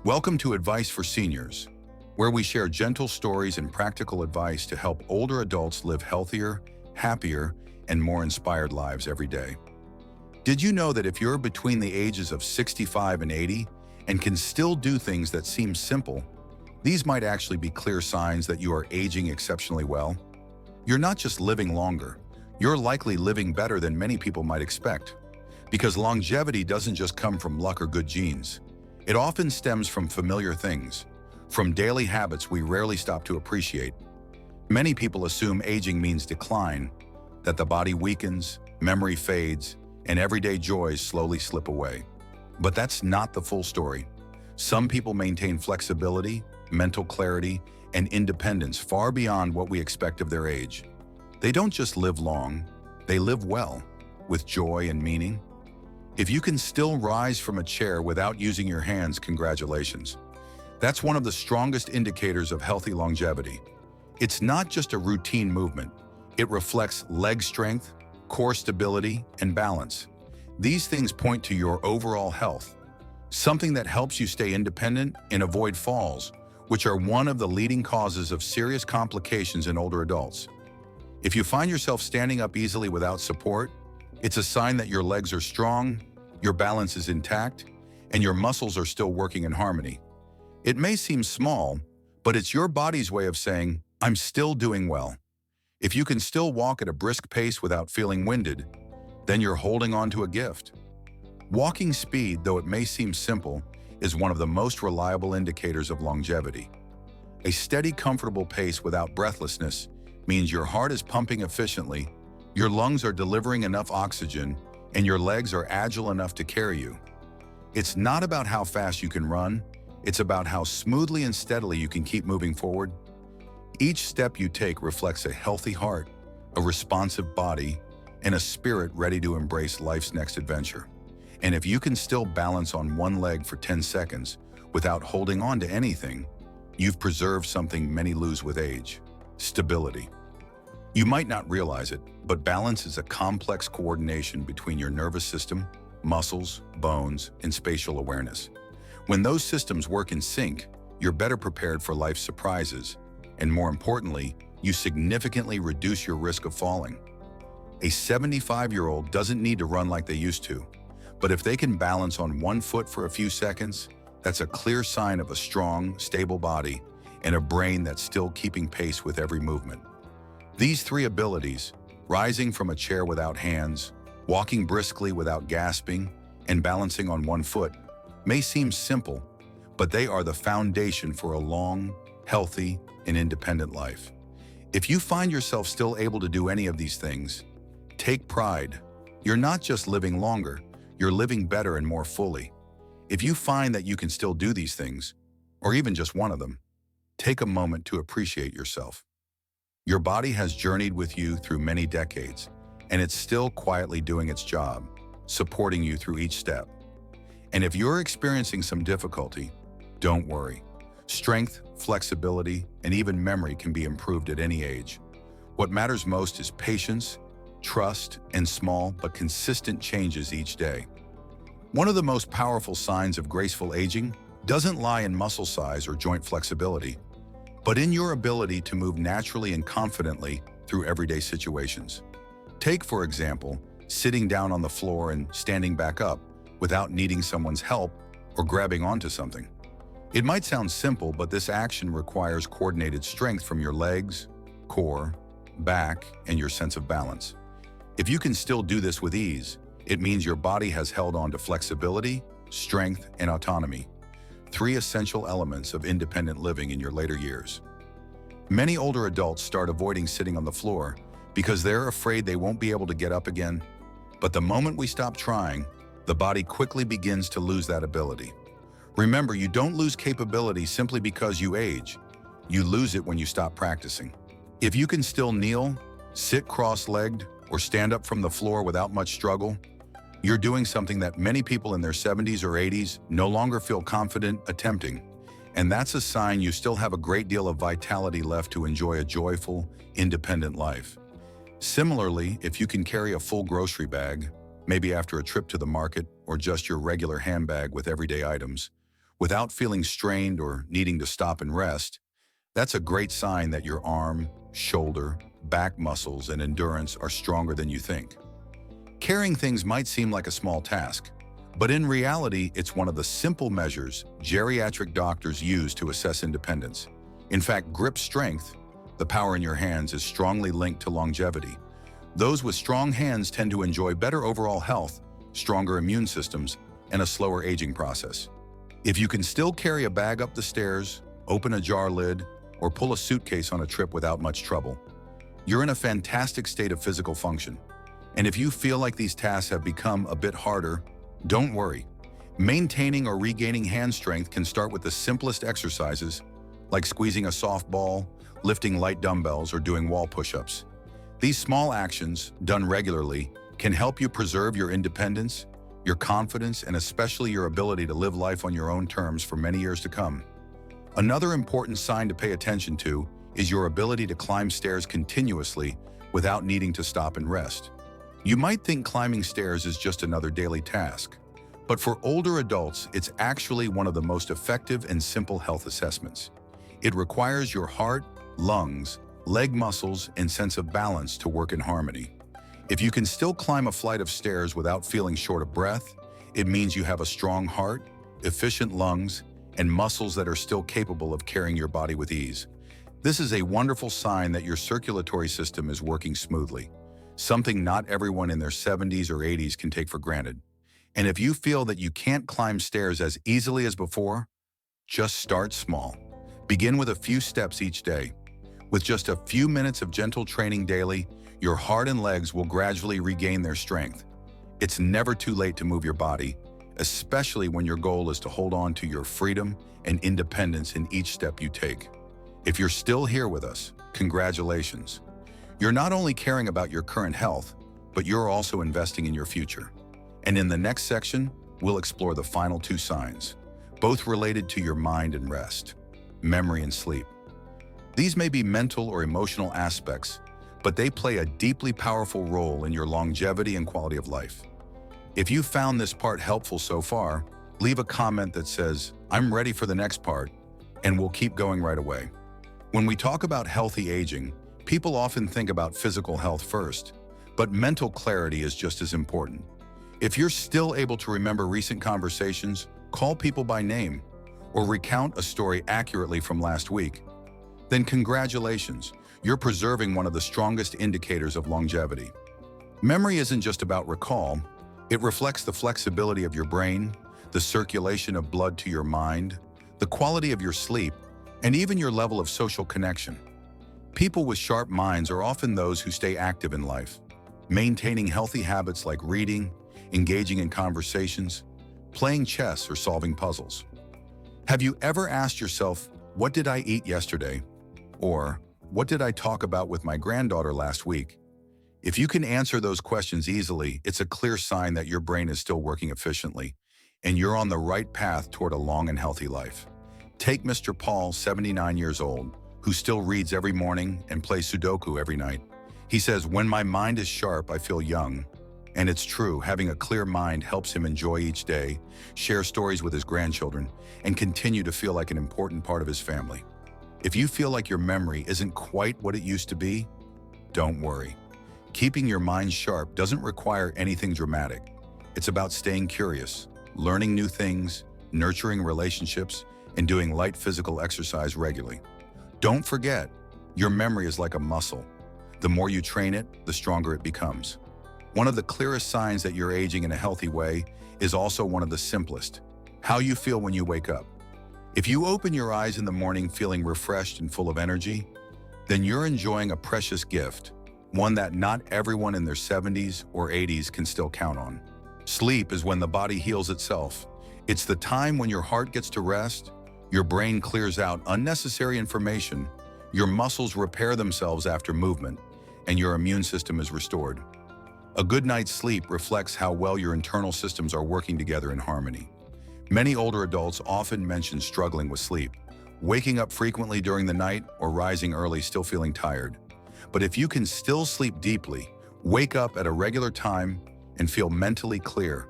Welcome to Advice for Seniors, where we share gentle stories and practical advice to help older adults live healthier, happier, and more inspired lives every day. Did you know that if you're between the ages of 65 and 80 and can still do things that seem simple, these might actually be clear signs that you are aging exceptionally well? You're not just living longer, you're likely living better than many people might expect. Because longevity doesn't just come from luck or good genes. It often stems from familiar things, from daily habits we rarely stop to appreciate. Many people assume aging means decline, that the body weakens, memory fades, and everyday joys slowly slip away. But that's not the full story. Some people maintain flexibility, mental clarity, and independence far beyond what we expect of their age. They don't just live long, they live well, with joy and meaning. If you can still rise from a chair without using your hands, congratulations. That's one of the strongest indicators of healthy longevity. It's not just a routine movement. It reflects leg strength, core stability, and balance. These things point to your overall health, something that helps you stay independent and avoid falls, which are one of the leading causes of serious complications in older adults. If you find yourself standing up easily without support, it's a sign that your legs are strong, your balance is intact, and your muscles are still working in harmony. It may seem small, but it's your body's way of saying, I'm still doing well. If you can still walk at a brisk pace without feeling winded, then you're holding on to a gift. Walking speed, though it may seem simple, is one of the most reliable indicators of longevity. A steady, comfortable pace without breathlessness means your heart is pumping efficiently, your lungs are delivering enough oxygen, and your legs are agile enough to carry you. It's not about how fast you can run, it's about how smoothly and steadily you can keep moving forward. Each step you take reflects a healthy heart, a responsive body, and a spirit ready to embrace life's next adventure. And if you can still balance on one leg for 10 seconds without holding on to anything, you've preserved something many lose with age: stability. You might not realize it, but balance is a complex coordination between your nervous system, muscles, bones, and spatial awareness. When those systems work in sync, you're better prepared for life's surprises, and more importantly, you significantly reduce your risk of falling. A 75-year-old doesn't need to run like they used to, but if they can balance on one foot for a few seconds, that's a clear sign of a strong, stable body and a brain that's still keeping pace with every movement. These three abilities, rising from a chair without hands, walking briskly without gasping, and balancing on one foot, may seem simple, but they are the foundation for a long, healthy, and independent life. If you find yourself still able to do any of these things, take pride. You're not just living longer, you're living better and more fully. If you find that you can still do these things, or even just one of them, take a moment to appreciate yourself. Your body has journeyed with you through many decades, and it's still quietly doing its job, supporting you through each step. And if you're experiencing some difficulty, don't worry. Strength, flexibility, and even memory can be improved at any age. What matters most is patience, trust, and small but consistent changes each day. One of the most powerful signs of graceful aging doesn't lie in muscle size or joint flexibility, but in your ability to move naturally and confidently through everyday situations. Take, for example, sitting down on the floor and standing back up without needing someone's help or grabbing onto something. It might sound simple, but this action requires coordinated strength from your legs, core, back, and your sense of balance. If you can still do this with ease, it means your body has held on to flexibility, strength, and autonomy, three essential elements of independent living in your later years. Many older adults start avoiding sitting on the floor because they're afraid they won't be able to get up again. But the moment we stop trying, the body quickly begins to lose that ability. Remember, you don't lose capability simply because you age. You lose it when you stop practicing. If you can still kneel, sit cross-legged, or stand up from the floor without much struggle, you're doing something that many people in their 70s or 80s no longer feel confident attempting. And that's a sign you still have a great deal of vitality left to enjoy a joyful, independent life. Similarly, if you can carry a full grocery bag, maybe after a trip to the market or just your regular handbag with everyday items, without feeling strained or needing to stop and rest, that's a great sign that your arm, shoulder, back muscles, and endurance are stronger than you think. Carrying things might seem like a small task, but in reality, it's one of the simple measures geriatric doctors use to assess independence. In fact, grip strength, the power in your hands, is strongly linked to longevity. Those with strong hands tend to enjoy better overall health, stronger immune systems, and a slower aging process. If you can still carry a bag up the stairs, open a jar lid, or pull a suitcase on a trip without much trouble, you're in a fantastic state of physical function. And if you feel like these tasks have become a bit harder, don't worry. Maintaining or regaining hand strength can start with the simplest exercises, like squeezing a softball, lifting light dumbbells, or doing wall push-ups. These small actions, done regularly, can help you preserve your independence, your confidence, and especially your ability to live life on your own terms for many years to come. Another important sign to pay attention to is your ability to climb stairs continuously without needing to stop and rest. You might think climbing stairs is just another daily task, but for older adults, it's actually one of the most effective and simple health assessments. It requires your heart, lungs, leg muscles, and sense of balance to work in harmony. If you can still climb a flight of stairs without feeling short of breath, it means you have a strong heart, efficient lungs, and muscles that are still capable of carrying your body with ease. This is a wonderful sign that your circulatory system is working smoothly, something not everyone in their 70s or 80s can take for granted. And if you feel that you can't climb stairs as easily as before, just start small. Begin with a few steps each day. With just a few minutes of gentle training daily, your heart and legs will gradually regain their strength. It's never too late to move your body, especially when your goal is to hold on to your freedom and independence in each step you take. If you're still here with us, congratulations. You're not only caring about your current health, but you're also investing in your future. And in the next section, we'll explore the final two signs, both related to your mind and rest, memory and sleep. These may be mental or emotional aspects, but they play a deeply powerful role in your longevity and quality of life. If you found this part helpful so far, leave a comment that says, "I'm ready for the next part," and we'll keep going right away. When we talk about healthy aging, people often think about physical health first, but mental clarity is just as important. If you're still able to remember recent conversations, call people by name, or recount a story accurately from last week, then congratulations, you're preserving one of the strongest indicators of longevity. Memory isn't just about recall, it reflects the flexibility of your brain, the circulation of blood to your mind, the quality of your sleep, and even your level of social connection. People with sharp minds are often those who stay active in life, maintaining healthy habits like reading, engaging in conversations, playing chess, or solving puzzles. Have you ever asked yourself, "What did I eat yesterday?" Or, "What did I talk about with my granddaughter last week?" If you can answer those questions easily, it's a clear sign that your brain is still working efficiently, and you're on the right path toward a long and healthy life. Take Mr. Paul, 79 years old, who still reads every morning and plays Sudoku every night. He says, "When my mind is sharp, I feel young." And it's true, having a clear mind helps him enjoy each day, share stories with his grandchildren, and continue to feel like an important part of his family. If you feel like your memory isn't quite what it used to be, don't worry. Keeping your mind sharp doesn't require anything dramatic. It's about staying curious, learning new things, nurturing relationships, and doing light physical exercise regularly. Don't forget, your memory is like a muscle. The more you train it, the stronger it becomes. One of the clearest signs that you're aging in a healthy way is also one of the simplest: how you feel when you wake up. If you open your eyes in the morning feeling refreshed and full of energy, then you're enjoying a precious gift, one that not everyone in their 70s or 80s can still count on. Sleep is when the body heals itself. It's the time when your heart gets to rest, your brain clears out unnecessary information, your muscles repair themselves after movement, and your immune system is restored. A good night's sleep reflects how well your internal systems are working together in harmony. Many older adults often mention struggling with sleep, waking up frequently during the night or rising early still feeling tired. But if you can still sleep deeply, wake up at a regular time, and feel mentally clear,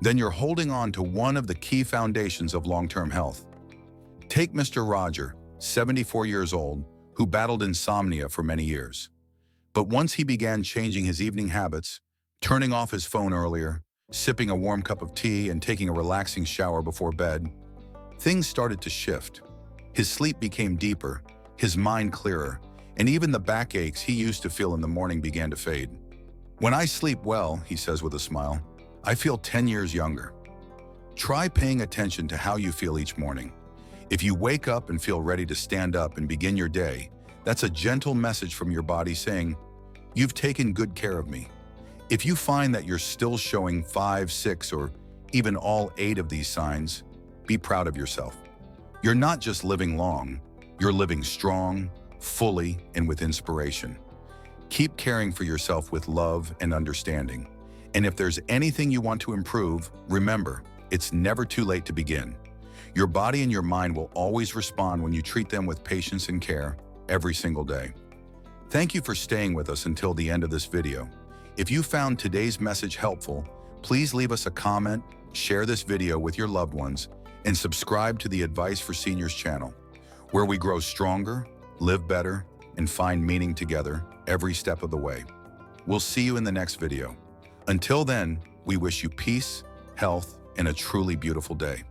then you're holding on to one of the key foundations of long-term health. Take Mr. Roger, 74 years old, who battled insomnia for many years. But once he began changing his evening habits, turning off his phone earlier, sipping a warm cup of tea, and taking a relaxing shower before bed, things started to shift. His sleep became deeper, his mind clearer, and even the backaches he used to feel in the morning began to fade. "When I sleep well," he says with a smile, "I feel 10 years younger." Try paying attention to how you feel each morning. If you wake up and feel ready to stand up and begin your day, that's a gentle message from your body saying, "You've taken good care of me." If you find that you're still showing 5, 6, or even all 8 of these signs, be proud of yourself. You're not just living long, you're living strong, fully, and with inspiration. Keep caring for yourself with love and understanding. And if there's anything you want to improve, remember, it's never too late to begin. Your body and your mind will always respond when you treat them with patience and care every single day. Thank you for staying with us until the end of this video. If you found today's message helpful, please leave us a comment, share this video with your loved ones, and subscribe to the Advice for Seniors channel, where we grow stronger, live better, and find meaning together every step of the way. We'll see you in the next video. Until then, we wish you peace, health, and a truly beautiful day.